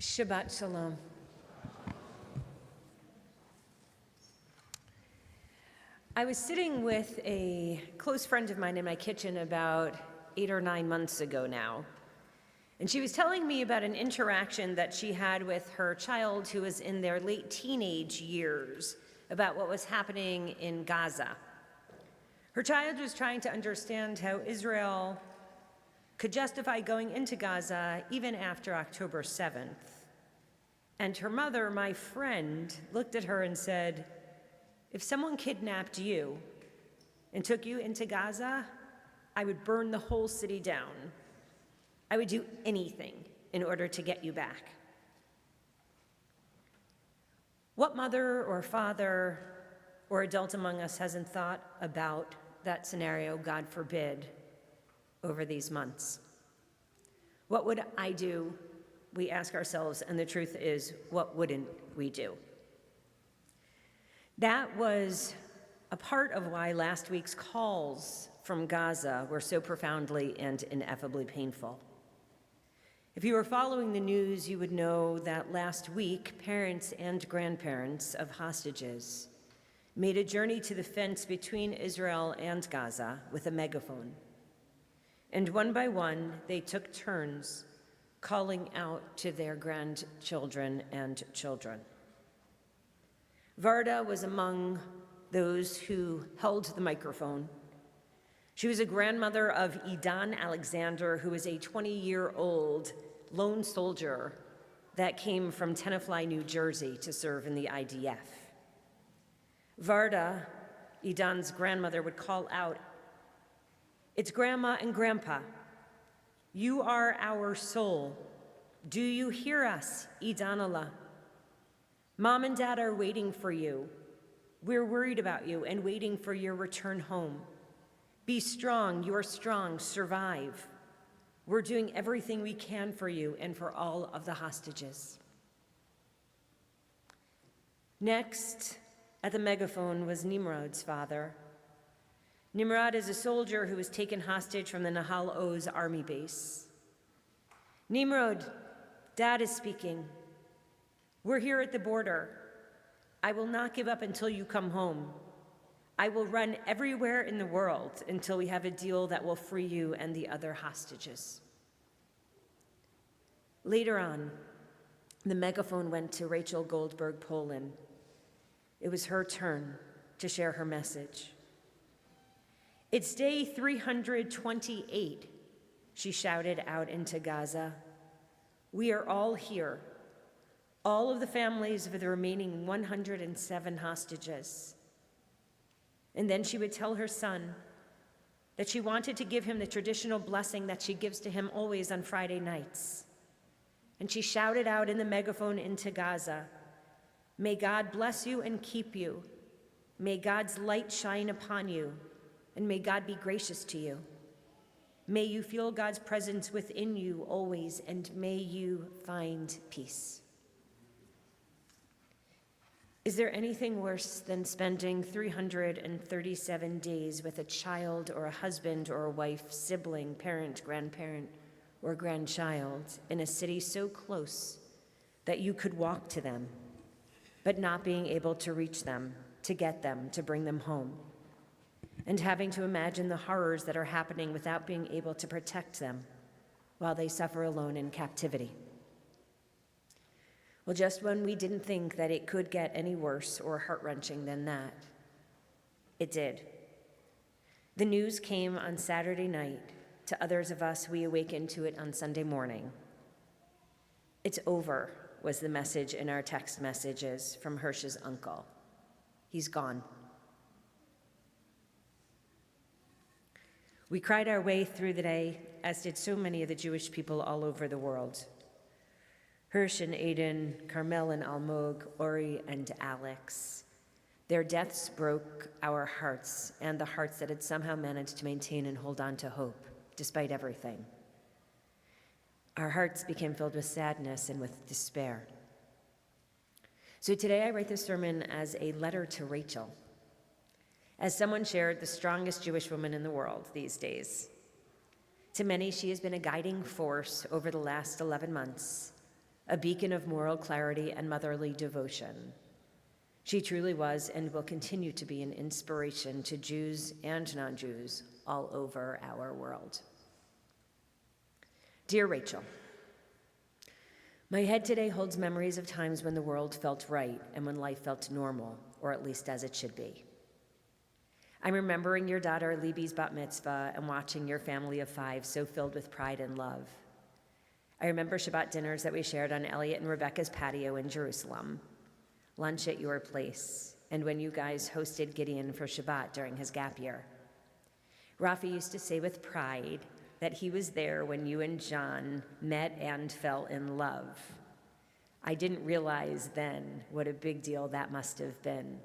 Shabbat Shalom. I was sitting with a close friend of mine in my kitchen about 8 or 9 months ago now, and she was telling me about an interaction that she had with her child who was in their late teenage years about what was happening in Gaza. Her child was trying to understand how Israel could justify going into Gaza even after October 7th. And her mother, my friend, looked at her and said, "If someone kidnapped you and took you into Gaza, I would burn the whole city down. I would do anything in order to get you back." What mother or father or adult among us hasn't thought about that scenario, God forbid, over these months? What would I do? We ask ourselves, and the truth is, what wouldn't we do? That was a part of why last week's calls from Gaza were so profoundly and ineffably painful. If you were following the news, you would know that last week, parents and grandparents of hostages made a journey to the fence between Israel and Gaza with a megaphone. And one by one, they took turns calling out to their grandchildren and children. Varda was among those who held the microphone. She was a grandmother of Idan Alexander, who is a 20-year-old lone soldier that came from Tenafly, New Jersey, to serve in the IDF. Varda, Idan's grandmother, would call out, "It's Grandma and Grandpa. You are our soul. Do you hear us, Idanallah? Mom and Dad are waiting for you. We're worried about you and waiting for your return home. Be strong, you're strong, survive. We're doing everything we can for you and for all of the hostages." Next, at the megaphone was Nimrod's father. Nimrod is a soldier who was taken hostage from the Nahal Oz army base. "Nimrod, Dad is speaking. We're here at the border. I will not give up until you come home. I will run everywhere in the world until we have a deal that will free you and the other hostages." Later on, the megaphone went to Hersh Goldberg-Polin. It was her turn to share her message. "It's day 328, she shouted out into Gaza. "We are all here, all of the families of the remaining 107 hostages." And then she would tell her son that she wanted to give him the traditional blessing that she gives to him always on Friday nights. And she shouted out in the megaphone into Gaza, "May God bless you and keep you. May God's light shine upon you, and may God be gracious to you. May you feel God's presence within you always, and may you find peace." Is there anything worse than spending 337 days with a child or a husband or a wife, sibling, parent, grandparent, or grandchild in a city so close that you could walk to them, but not being able to reach them, to get them, to bring them home? And having to imagine the horrors that are happening without being able to protect them while they suffer alone in captivity. Well, just when we didn't think that it could get any worse or heart-wrenching than that, it did. The news came on Saturday night. To others of us, we awakened to it on Sunday morning. "It's over," was the message in our text messages from Hersh's uncle. "He's gone." We cried our way through the day, as did so many of the Jewish people all over the world. Hersh and Aiden, Carmel and Almog, Ori and Alex. Their deaths broke our hearts and the hearts that had somehow managed to maintain and hold on to hope, despite everything. Our hearts became filled with sadness and with despair. So today I write this sermon as a letter to Rachel. As someone shared, the strongest Jewish woman in the world these days. To many, she has been a guiding force over the last 11 months, a beacon of moral clarity and motherly devotion. She truly was and will continue to be an inspiration to Jews and non-Jews all over our world. Dear Rachel, my head today holds memories of times when the world felt right and when life felt normal, or at least as it should be. I'm remembering your daughter Libi's bat mitzvah and watching your family of 5 so filled with pride and love. I remember Shabbat dinners that we shared on Elliot and Rebecca's patio in Jerusalem, lunch at your place, and when you guys hosted Gideon for Shabbat during his gap year. Rafi used to say with pride that he was there when you and John met and fell in love. I didn't realize then what a big deal that must have been.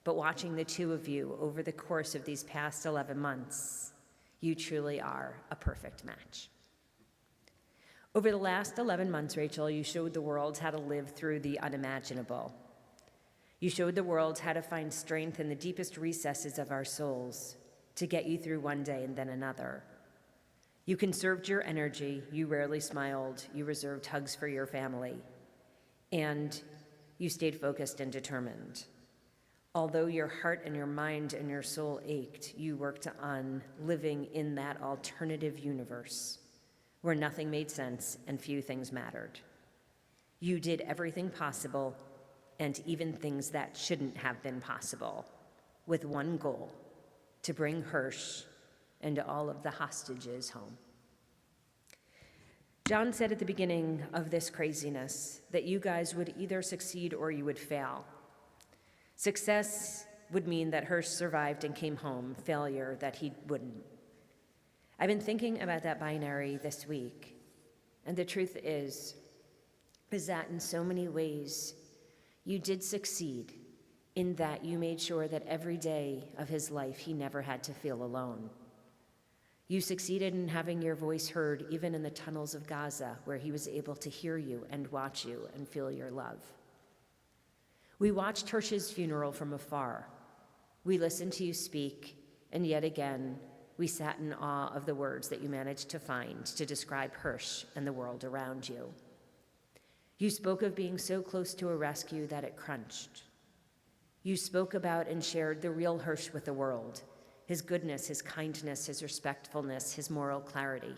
But watching the two of you over the course of these past 11 months, you truly are a perfect match. Over the last 11 months, Rachel, you showed the world how to live through the unimaginable. You showed the world how to find strength in the deepest recesses of our souls to get you through one day and then another. You conserved your energy, you rarely smiled, you reserved hugs for your family, and you stayed focused and determined. Although your heart and your mind and your soul ached, you worked on living in that alternative universe where nothing made sense and few things mattered. You did everything possible and even things that shouldn't have been possible with one goal: to bring Hersh and all of the hostages home. John said at the beginning of this craziness that you guys would either succeed or you would fail. Success would mean that Hersh survived and came home, failure that he wouldn't. I've been thinking about that binary this week, and the truth is that in so many ways, you did succeed in that you made sure that every day of his life he never had to feel alone. You succeeded in having your voice heard even in the tunnels of Gaza, where he was able to hear you and watch you and feel your love. We watched Hersh's funeral from afar. We listened to you speak, and yet again, we sat in awe of the words that you managed to find to describe Hersh and the world around you. You spoke of being so close to a rescue that it crunched. You spoke about and shared the real Hersh with the world, his goodness, his kindness, his respectfulness, his moral clarity.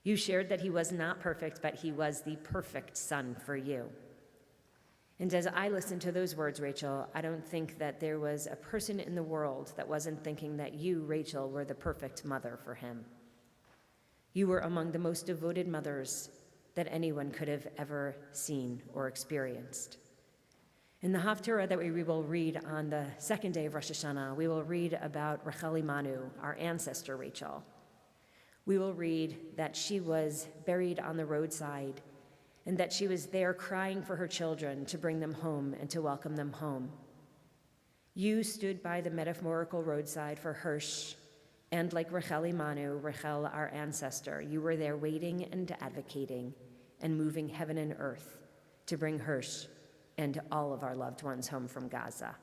You shared that he was not perfect, but he was the perfect son for you. And as I listened to those words, Rachel, I don't think that there was a person in the world that wasn't thinking that you, Rachel, were the perfect mother for him. You were among the most devoted mothers that anyone could have ever seen or experienced. In the Haftarah that we will read on the second day of Rosh Hashanah, we will read about Rachel Imanu, our ancestor Rachel. We will read that she was buried on the roadside and that she was there crying for her children to bring them home and to welcome them home. You stood by the metaphorical roadside for Hersh, and like Rachel Imanu, Rachel, our ancestor, you were there waiting and advocating and moving heaven and earth to bring Hersh and all of our loved ones home from Gaza.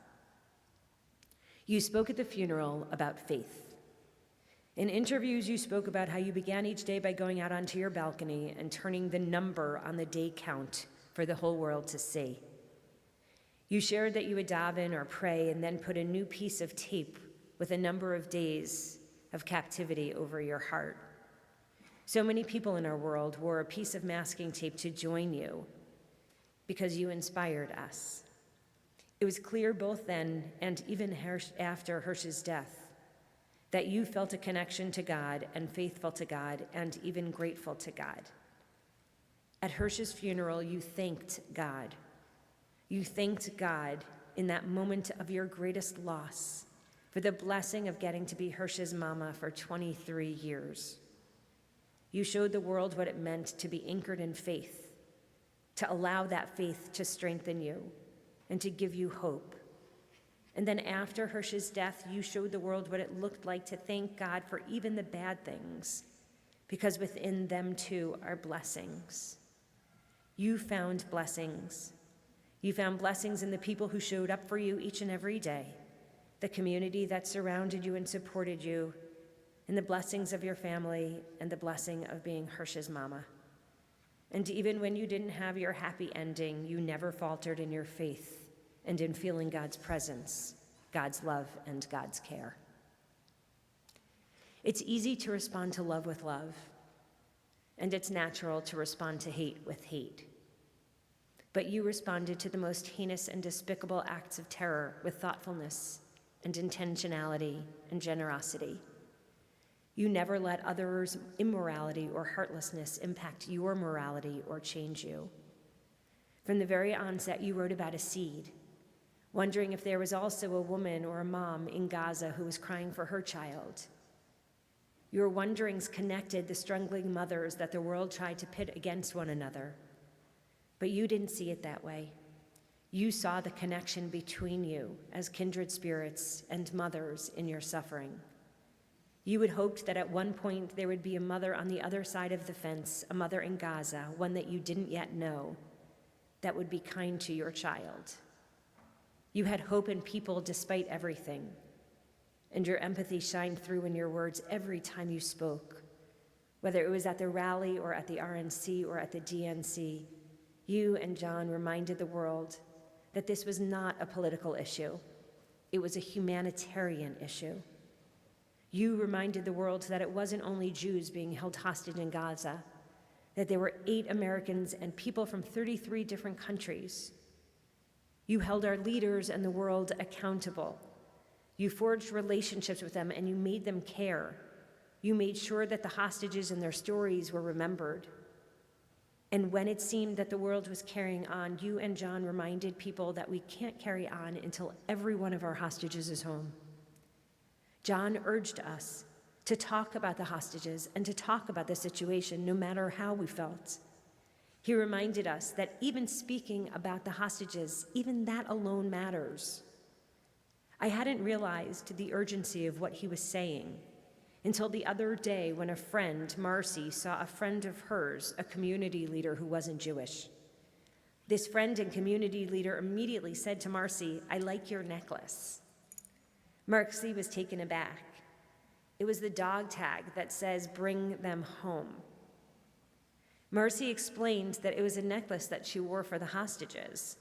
You spoke at the funeral about faith. In interviews, you spoke about how you began each day by going out onto your balcony and turning the number on the day count for the whole world to see. You shared that you would daven or pray and then put a new piece of tape with a number of days of captivity over your heart. So many people in our world wore a piece of masking tape to join you because you inspired us. It was clear both then and even after Hersh's death that you felt a connection to God and faithful to God and even grateful to God. At Hersh's funeral, you thanked God. You thanked God in that moment of your greatest loss for the blessing of getting to be Hersh's mama for 23 years. You showed the world what it meant to be anchored in faith, to allow that faith to strengthen you and to give you hope. And then after Hersh's death, you showed the world what it looked like to thank God for even the bad things, because within them too are blessings. You found blessings. You found blessings in the people who showed up for you each and every day, the community that surrounded you and supported you, and the blessings of your family and the blessing of being Hersh's mama. And even when you didn't have your happy ending, you never faltered in your faith and in feeling God's presence, God's love, and God's care. It's easy to respond to love with love, and it's natural to respond to hate with hate. But you responded to the most heinous and despicable acts of terror with thoughtfulness and intentionality and generosity. You never let others' immorality or heartlessness impact your morality or change you. From the very onset, you wrote about a seed, wondering if there was also a woman or a mom in Gaza who was crying for her child. Your wonderings connected the struggling mothers that the world tried to pit against one another. But you didn't see it that way. You saw the connection between you as kindred spirits and mothers in your suffering. You had hoped that at one point there would be a mother on the other side of the fence, a mother in Gaza, one that you didn't yet know, that would be kind to your child. You had hope in people despite everything, and your empathy shined through in your words every time you spoke. Whether it was at the rally or at the RNC or at the DNC, you and John reminded the world that this was not a political issue. It was a humanitarian issue. You reminded the world that it wasn't only Jews being held hostage in Gaza, that there were 8 Americans and people from 33 different countries. You held our leaders and the world accountable. You forged relationships with them and you made them care. You made sure that the hostages and their stories were remembered. And when it seemed that the world was carrying on, you and John reminded people that we can't carry on until every one of our hostages is home. John urged us to talk about the hostages and to talk about the situation no matter how we felt. He reminded us that even speaking about the hostages, even that alone matters. I hadn't realized the urgency of what he was saying until the other day when a friend, Marcy, saw a friend of hers, a community leader who wasn't Jewish. This friend and community leader immediately said to Marcy, "I like your necklace." Marcy was taken aback. It was the dog tag that says, "Bring them home." Marcy explained that it was a necklace that she wore for the hostages,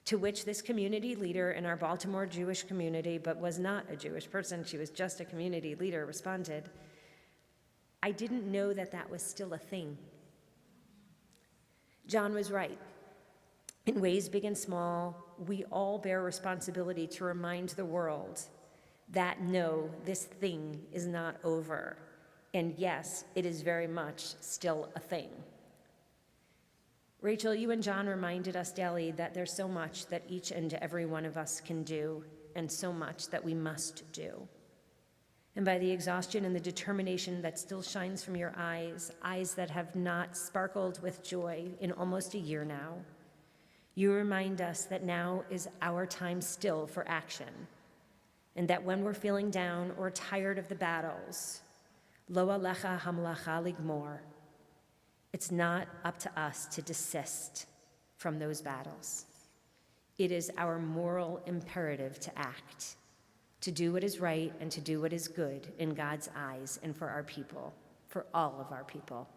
to which this community leader in our Baltimore Jewish community, but was not a Jewish person, she was just a community leader, responded, "I didn't know that that was still a thing." John was right. In ways big and small, we all bear responsibility to remind the world that no, this thing is not over. And yes, it is very much still a thing. Rachel, you and John reminded us daily that there's so much that each and every one of us can do, and so much that we must do. And by the exhaustion and the determination that still shines from your eyes, eyes that have not sparkled with joy in almost a year now, you remind us that now is our time still for action, and that when we're feeling down or tired of the battles, lo alecha hamlacha ligmor, it's not up to us to desist from those battles. It is our moral imperative to act, to do what is right and to do what is good in God's eyes and for our people, for all of our people,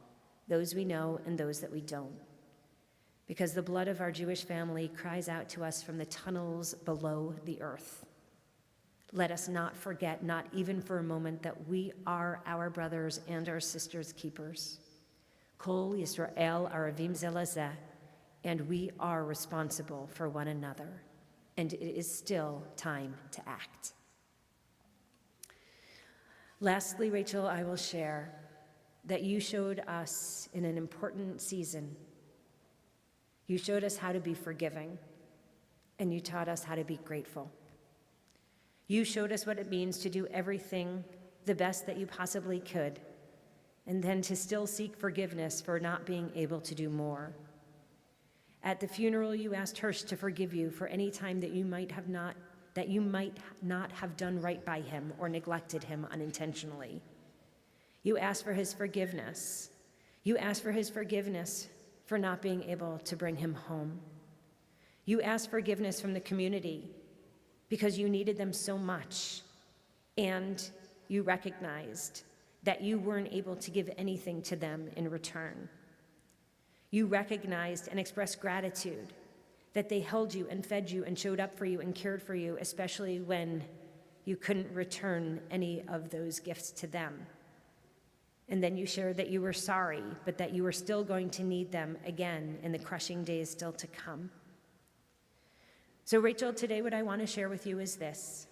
those we know and those that we don't. Because the blood of our Jewish family cries out to us from the tunnels below the earth. Let us not forget, not even for a moment, that we are our brothers and our sisters' keepers. Kol Yisrael aravim ze lezeh, and we are responsible for one another, and it is still time to act. Lastly, Rachel, I will share that you showed us in an important season. You showed us how to be forgiving, and you taught us how to be grateful. You showed us what it means to do everything the best that you possibly could, and then to still seek forgiveness for not being able to do more. At the funeral, you asked Hersh to forgive you for any time that you might not have done right by him or neglected him unintentionally. You asked for his forgiveness. You asked for his forgiveness for not being able to bring him home. You asked forgiveness from the community because you needed them so much, and you recognized that you weren't able to give anything to them in return. You recognized and expressed gratitude that they held you and fed you and showed up for you and cared for you, especially when you couldn't return any of those gifts to them. And then you shared that you were sorry, but that you were still going to need them again in the crushing days still to come. So Rachel, today what I want to share with you is this,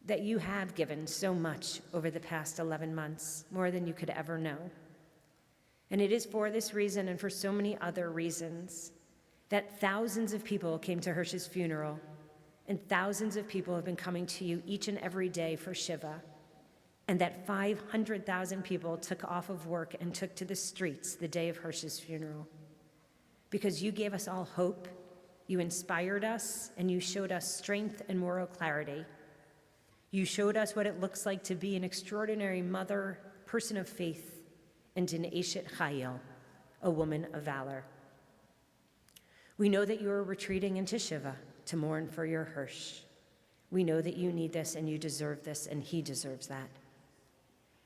that you have given so much over the past 11 months, more than you could ever know. And it is for this reason and for so many other reasons that thousands of people came to Hersh's funeral, and thousands of people have been coming to you each and every day for Shiva, and that 500,000 people took off of work and took to the streets the day of Hersh's funeral. Because you gave us all hope, you inspired us, and you showed us strength and moral clarity. You showed us what it looks like to be an extraordinary mother, person of faith, and an Eshet Chayil, a woman of valor. We know that you are retreating into Shiva to mourn for your Hersh. We know that you need this and you deserve this and he deserves that.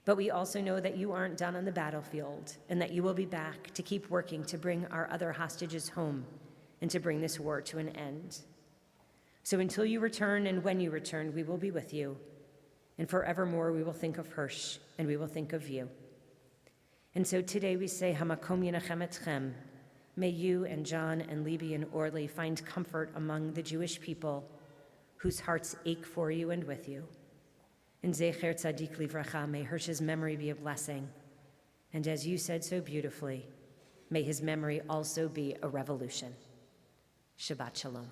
But we also know that you aren't done on the battlefield and that you will be back to keep working to bring our other hostages home and to bring this war to an end. So until you return and when you return, we will be with you. And forevermore, we will think of Hersh and we will think of you. And so today we say, Hamakom Yenachem Etchem. May you and John and Libby and Orly find comfort among the Jewish people whose hearts ache for you and with you. And Zecher Tzadik Livracha, may Hersh's memory be a blessing. And as you said so beautifully, may his memory also be a revolution. Shabbat Shalom.